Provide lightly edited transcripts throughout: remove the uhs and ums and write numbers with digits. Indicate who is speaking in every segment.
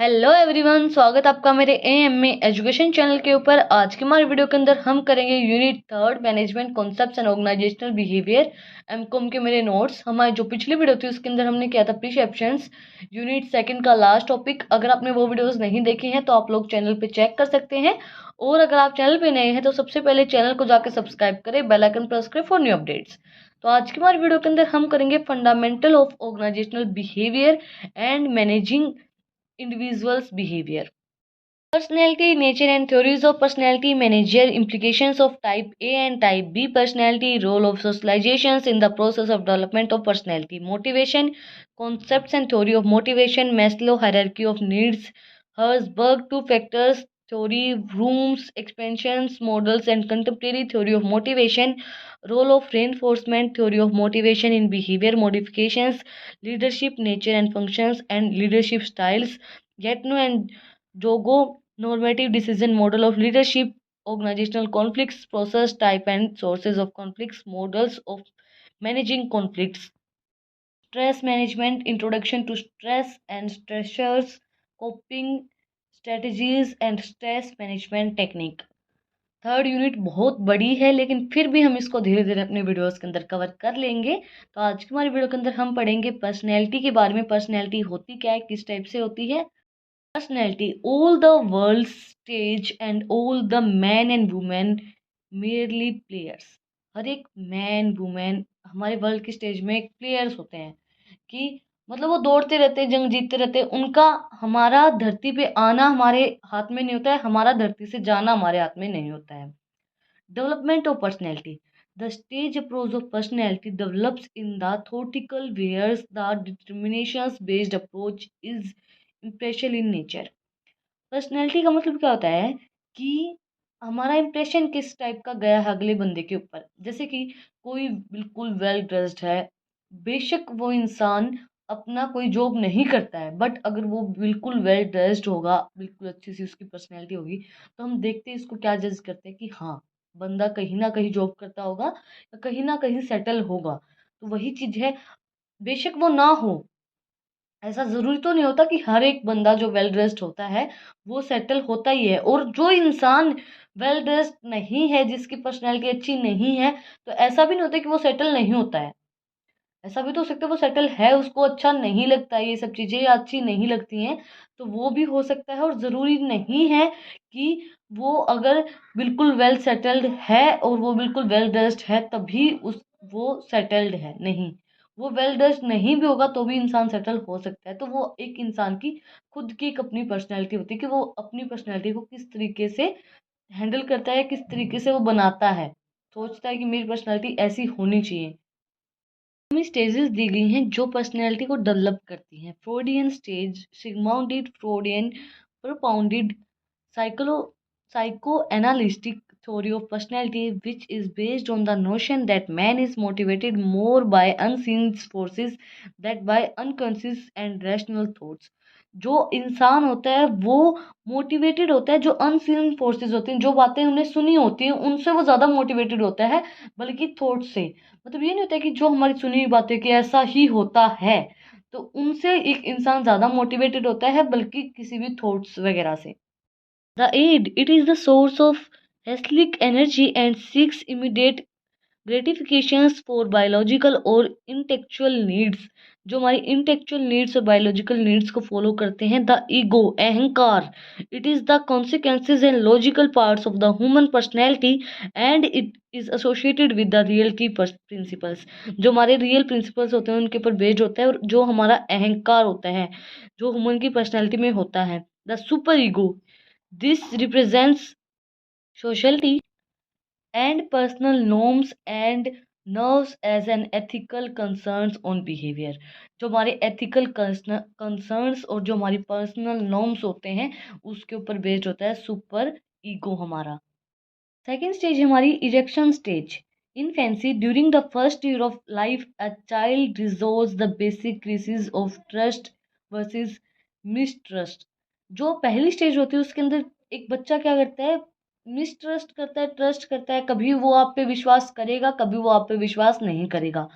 Speaker 1: Hello everyone, स्वागत आपका मेरे एएमए एजुकेशन चैनल के ऊपर। आज के हमारे वीडियो के अंदर हम करेंगे unit third management concepts and organisational behaviour M Com के मेरे नोट्स। हमारी जो पिछली वीडियो थी उसके अंदर हमने किया था प्रिसेप्शंस, यूनिट सेकंड का लास्ट टॉपिक। अगर आपने वो वीडियोस नहीं देखी हैं तो आप लोग चैनल पे चेक कर सकते हैं, और अगर आप चैनल पे नए हैं तो सबसे पहले चैनल को जाकर सब्सक्राइब करें, बेल आइकन प्रेस करें फॉर न्यू अपडेट्स। तो आज की हमारी वीडियो के अंदर हम करेंगे fundamental of organisational behaviour and managing individuals' behavior. Personality, nature and theories of personality, manager, implications of type A and type B personality, role of socializations in the process of development of personality, motivation, concepts and theory of motivation, Maslow hierarchy of needs, Herzberg two factors theory, Bloom's expansions models and contemporary theory of motivation, role of reinforcement theory of motivation in behavior modifications, leadership, nature and functions and leadership styles, Gatno and Jogo normative decision model of leadership, organizational conflicts, process type and sources of conflicts, models of managing conflicts, stress management, introduction to stress and stressors, coping strategies and stress management technique। Third unit बहुत बड़ी है, लेकिन फिर भी हम इसको धीरे धीरे अपने वीडियोस के अंदर कवर कर लेंगे। तो आज की हमारी वीडियो के अंदर हम पढ़ेंगे पर्सनैलिटी के बारे में। पर्सनैलिटी होती क्या है, किस टाइप से होती है। Personality, all the world's stage and all the men and women merely players। हर एक मैन वुमेन हमारे वर्ल्ड की स्टेज में एक प्लेयर्स होते हैं, कि मतलब वो दौड़ते रहते हैं, जंग जीतते रहते हैं। उनका हमारा धरती पे आना हमारे हाथ में नहीं होता है, हमारा धरती से जाना हमारे हाथ में नहीं होता है। Development of personality, the stage approach of personality develops in the theoretical whereas the determinations based approach is impression in nature. Personality का मतलब क्या होता है कि हमारा इंप्रेशन किस टाइप का गया है अगले बंदे के ऊपर। जैसे कि कोई बिल्कुल वेल ड्रेस्ड है, बेशक वो इंसान अपना कोई जॉब नहीं करता है, बट अगर वो बिल्कुल वेल ड्रेस्ड होगा, बिल्कुल अच्छी सी उसकी पर्सनैलिटी होगी, तो हम देखते हैं इसको क्या जज करते हैं कि हाँ, बंदा कहीं ना कहीं जॉब करता होगा या कहीं ना कहीं सेटल होगा। तो वही चीज है, बेशक वो ना हो, ऐसा ज़रूरी तो नहीं होता कि हर एक बंदा जो वेल ड्रेस्ड होता है वो सेटल होता ही है। और जो इंसान वेल ड्रेस्ड नहीं है, जिसकी पर्सनैलिटी अच्छी नहीं है, तो ऐसा भी नहीं होता कि वो सेटल नहीं होता है। ऐसा भी तो हो सकता है वो सेटल है, उसको अच्छा नहीं लगता है, ये सब चीज़ें अच्छी नहीं लगती हैं, तो वो भी हो सकता है। और ज़रूरी नहीं है कि वो अगर बिल्कुल वेल सेटल्ड है और वो बिल्कुल वेल ड्रेस्ड है तभी उस वो सेटल्ड है, नहीं। वो वेल ड्रेस्ड नहीं भी होगा तो भी इंसान सेटल हो सकता है। तो वो एक इंसान की खुद की एक अपनी पर्सनैलिटी होती है कि वो अपनी पर्सनैलिटी को किस तरीके से हैंडल करता है, किस तरीके से वो बनाता है, सोचता है कि मेरी पर्सनैलिटी ऐसी होनी चाहिए। हमें स्टेजेस दी गई हैं जो पर्सनैलिटी को डेवलप करती हैं। फ्रोडियन stage, सिगमाउंडेड फ्रोडियन propounded psycho psychoanalytic theory of personality, which is based on the notion that man is motivated more by unseen forces than by unconscious and rational thoughts। जो इंसान होता है वो मोटिवेटेड होता है, जो अनसीन फोर्सेस होती हैं, जो बातें उन्हें सुनी होती हैं उनसे वो ज़्यादा मोटिवेटेड होता है, बल्कि थॉट से। मतलब ये नहीं होता है कि जो हमारी सुनी हुई बातें कि ऐसा ही होता है, तो उनसे एक इंसान ज़्यादा मोटिवेटेड होता है, बल्कि किसी भी थॉट्स वगैरह से। The aid, it is the source of hysteric energy and seeks immediate gratifications for biological और इंटेलेक्चुअल नीड्स। जो हमारी इंटेलेक्चुअल नीड्स और बायोलॉजिकल नीड्स को फॉलो करते हैं। द ईगो, अहंकार, it is the consequences and logical parts of the human personality and it is associated with the reality principles. जो हमारे रियल प्रिंसिपल्स होते हैं उनके ऊपर बेस्ड होता है, और जो हमारा अहंकार होता है जो ह्यूमन की पर्सनैलिटी में होता है। The super ego, this represents sociality and personal norms and nerves as an ethical concerns on behavior। जो हमारे ethical concerns और जो हमारी personal norms होते हैं उसके ऊपर बेस्ड होता है सुपर ईगो हमारा। सेकेंड स्टेज हमारी erection stage. Infancy, during the first year of life a child resolves the basic crisis of trust versus mistrust. जो पहली स्टेज होती है उसके अंदर एक बच्चा क्या करता है, मिसट्रस्ट करता है, ट्रस्ट करता है। कभी वो आप पे विश्वास करेगा, कभी वो आप पे विश्वास नहीं करेगा।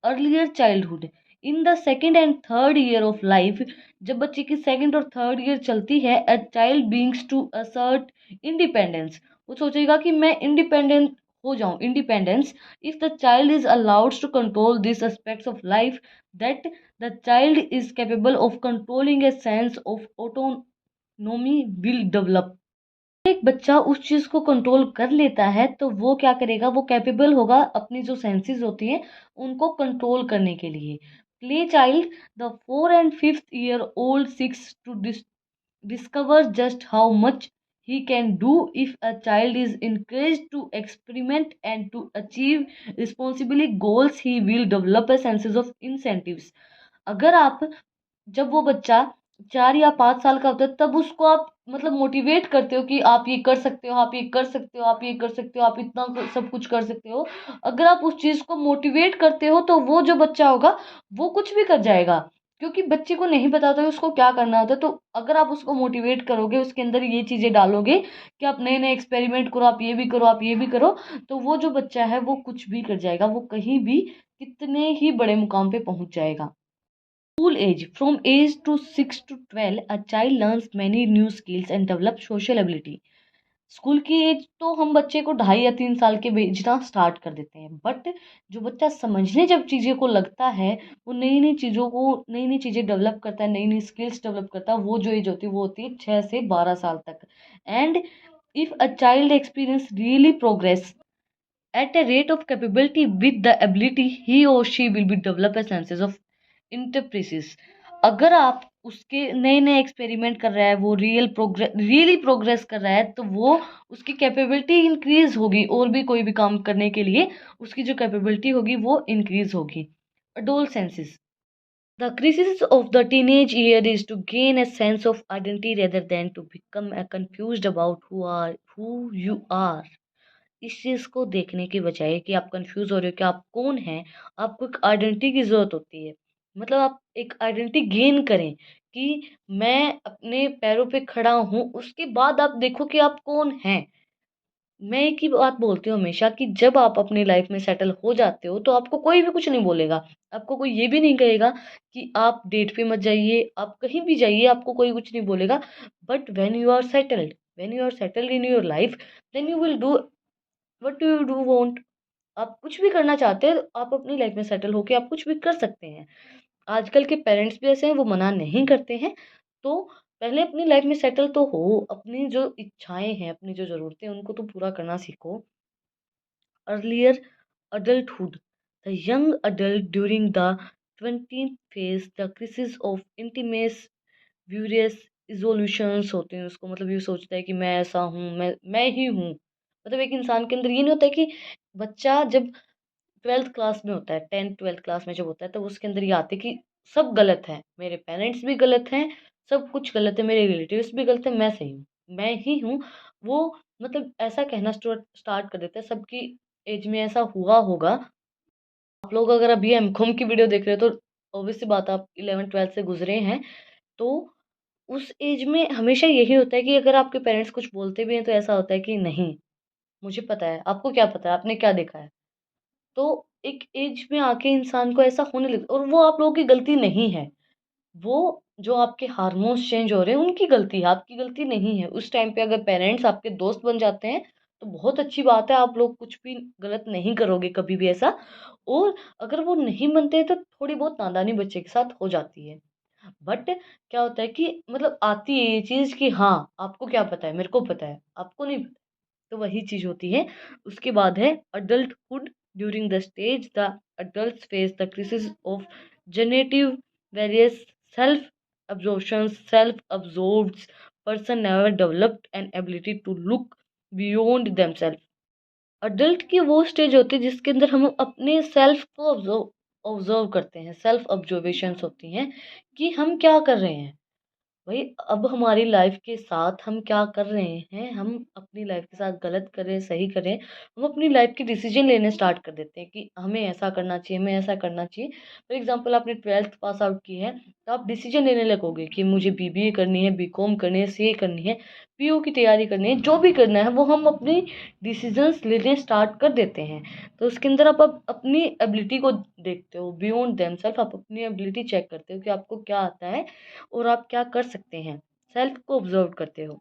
Speaker 1: Earlier childhood, in the second and third year of life, जब बच्चे की सेकेंड और थर्ड ईयर चलती है, a child beings to assert independence, वो सोचेगा कि मैं इंडिपेंडेंट हो जाऊं, independence. If the child is allowed to control this aspects of life, that the child is capable of controlling a sense of autonomy will develop. एक बच्चा उस चीज को कंट्रोल कर लेता है तो वो क्या करेगा, वो कैपेबल होगा अपनी जो सेंसेस होती हैं उनको कंट्रोल करने के लिए। Play child, the 4 and 5 year old seeks to discover just how much he can do. If a child is encouraged to experiment and to achieve responsibly goals, he will develop a sense of incentives. अगर आप, जब वो बच्चा 4 या 5 साल का होता है तब उसको आप मतलब मोटिवेट करते हो कि आप ये कर सकते हो, आप ये कर सकते हो, आप ये कर सकते हो, आप इतना सब कुछ कर सकते हो। अगर आप उस चीज को मोटिवेट करते हो तो वो जो बच्चा होगा वो कुछ भी कर जाएगा, क्योंकि बच्चे को नहीं पता होता है उसको क्या करना होता है। तो अगर आप उसको मोटिवेट करोगे, उसके अंदर ये चीजें डालोगे कि आप नए नए एक्सपेरिमेंट करो, आप ये भी करो, आप ये भी करो, तो वो जो बच्चा है वो कुछ भी कर जाएगा, वो कहीं भी कितने ही बड़े मुकाम पे पहुंच जाएगा। School age. From age to 6 to 12, a child learns many new skills and develops social ability. School की एज तो हम बच्चे को 2.5 या 3 साल के भेजना स्टार्ट कर देते हैं, बट जो बच्चा समझने जब चीज़ें को लगता है, वो नई नई चीज़ों को, नई नई चीज़ें डेवलप करता है, नई नई स्किल्स डेवलप करता है, वो जो एज होती है वो होती है 6 से 12 साल तक। And if a child experience really progress at a rate of capability with the ability, he or she will be develop a senses of इंटरप्रेसिस। अगर आप उसके नए नए एक्सपेरिमेंट कर रहा है, वो रियली प्रोग्रेस कर रहा है, तो वो उसकी कैपेबिलिटी इंक्रीज होगी, और भी कोई भी काम करने के लिए उसकी जो कैपेबिलिटी होगी वो इंक्रीज होगी। अडोलसेंसेस, the crisis of the teenage year is to gain a sense of identity rather than to become confused about who you are। इस चीज़ को देखने की बजाय कि आप कंफ्यूज हो रहे हो कि आप कौन हैं, आपको एक आइडेंटिटी की ज़रूरत होती है। मतलब आप एक आइडेंटिटी गेन करें कि मैं अपने पैरों पे खड़ा हूँ, उसके बाद आप देखो कि आप कौन हैं। मैं एक ही बात बोलती हूँ हमेशा कि जब आप अपनी लाइफ में सेटल हो जाते हो तो आपको कोई भी कुछ नहीं बोलेगा। आपको कोई ये भी नहीं कहेगा कि आप डेट पे मत जाइए, आप कहीं भी जाइए, आपको कोई कुछ नहीं बोलेगा। But when you are settled in your life, then you will do what do you do want. आप कुछ भी करना चाहते हैं, आप अपनी लाइफ में सेटल होके आप कुछ भी कर सकते हैं। आजकल के पेरेंट्स भी ऐसे हैं, वो मना नहीं करते हैं। तो पहले अपनी लाइफ में सेटल तो हो, अपनी जो इच्छाएं हैं, अपनी जो ज़रूरतें हैं, उनको तो पूरा करना सीखो। Earlier adulthood, the young adult during the 20th phase, the crisis of intimacy, various इज़ोल्यूशंस होते हैं उसको, मतलब ये सोचता है कि मैं ऐसा हूँ, मैं ही हूँ। मतलब एक इंसान के अंदर ये नहीं होता है कि बच्चा जब 12th क्लास में होता है, 10th 12th क्लास में जब होता है, तो उसके अंदर ये आते हैं कि सब गलत है, मेरे पेरेंट्स भी गलत हैं, सब कुछ गलत है, मेरे रिलेटिव्स भी गलत है, मैं सही हूँ, मैं ही हूँ। वो मतलब ऐसा कहना स्टार्ट कर देता है। सबकी एज में ऐसा हुआ होगा। आप लोग अगर अभी एमकॉम की वीडियो देख रहे हो तो ऑब्वियस सी बात, आप 11th 12th से गुजरे हैं। तो उस एज में हमेशा यही होता है कि अगर आपके पेरेंट्स कुछ बोलते भी हैं तो ऐसा होता है कि नहीं, मुझे पता है, आपको क्या पता है, आपने क्या देखा है। तो एक एज में आके इंसान को ऐसा होने लगता, और वो आप लोगों की गलती नहीं है। वो जो आपके हार्मोन्स चेंज हो रहे हैं उनकी गलती है, आपकी गलती नहीं है। उस टाइम पे अगर पेरेंट्स आपके दोस्त बन जाते हैं तो बहुत अच्छी बात है, आप लोग कुछ भी गलत नहीं करोगे कभी भी ऐसा। और अगर वो नहीं बनते तो थोड़ी बहुत नादानी बच्चे के साथ हो जाती है। बट क्या होता है कि मतलब आती है ये चीज़ कि हाँ, आपको क्या पता है, मेरे को पता है, आपको नहीं पता। तो वही चीज़ होती है। उसके बाद है adulthood, during the stage the adults face the crisis of generative various self absorption, self absorbed person never developed an ability to look beyond themselves। Adult की वो स्टेज होती है जिसके अंदर हम अपने सेल्फ को ऑब्जर्व करते हैं, सेल्फ ऑब्जर्वेशंस होती हैं कि हम क्या कर रहे हैं। भाई अब हमारी लाइफ के साथ हम क्या कर रहे हैं, हम अपनी लाइफ के साथ गलत करें सही करें, हम अपनी लाइफ के डिसीजन लेने स्टार्ट कर देते हैं कि हमें ऐसा करना चाहिए, हमें ऐसा करना चाहिए। फॉर एग्जाम्पल आपने 12th पास आउट की है, तो आप डिसीजन लेने लगोगे कि मुझे बीबीए करनी है, बीकॉम करनी है, सीए करनी है, पीओ की तैयारी करनी है, जो भी करना है वो हम अपनी डिसीजंस लेने स्टार्ट कर देते हैं। तो उसके अंदर आप अपनी एबिलिटी को देखते हो, बियॉन्ड देम सेल्फ आप अपनी एबिलिटी चेक करते हो कि आपको क्या आता है और आप क्या कर सकते हैं। सेल्फ को ऑब्जर्व करते हो।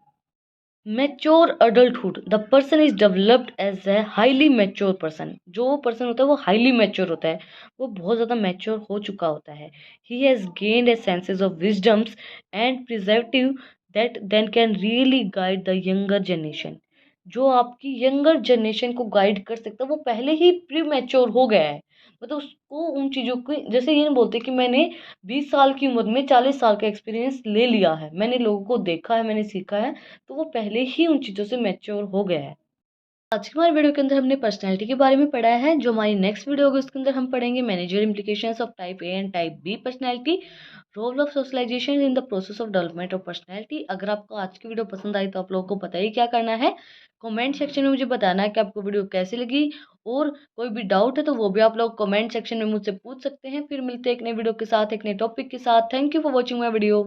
Speaker 1: Mature adulthood, the person is developed as a highly mature person. जो पर्सन होता है वो हाईली मैच्योर होता है, वो बहुत ज़्यादा मैच्योर हो चुका होता है। He has gained a senses of wisdoms and preservative that then can really guide the younger generation. जो आपकी यंगर जनरेशन को गाइड कर सकता है वो पहले ही प्री मैच्योर हो गया है। मतलब उसको उन चीज़ों की, जैसे ये नहीं बोलते कि मैंने 20 साल की उम्र में 40 साल का एक्सपीरियंस ले लिया है, मैंने लोगों को देखा है, मैंने सीखा है, तो वो पहले ही उन चीज़ों से मैच्योर हो गया है। आज की हमारी वीडियो के अंदर हमने पर्सनैलिटी के बारे में पढ़ा है। जो हमारी नेक्स्ट वीडियो होगी उसके अंदर हम पढ़ेंगे manager implications of type A and type B personality, role of socialisation in the process of development of personality. अगर आपको आज की वीडियो पसंद आई तो आप लोगों को पता ही क्या करना है, कमेंट सेक्शन में मुझे बताना है कि आपको वीडियो कैसी लगी। और कोई भी डाउट है तो वो भी आप लोग कमेंट सेक्शन में मुझसे पूछ सकते हैं। फिर मिलते हैं एक नई वीडियो के साथ, एक नए टॉपिक के साथ। Thank you for watching my video.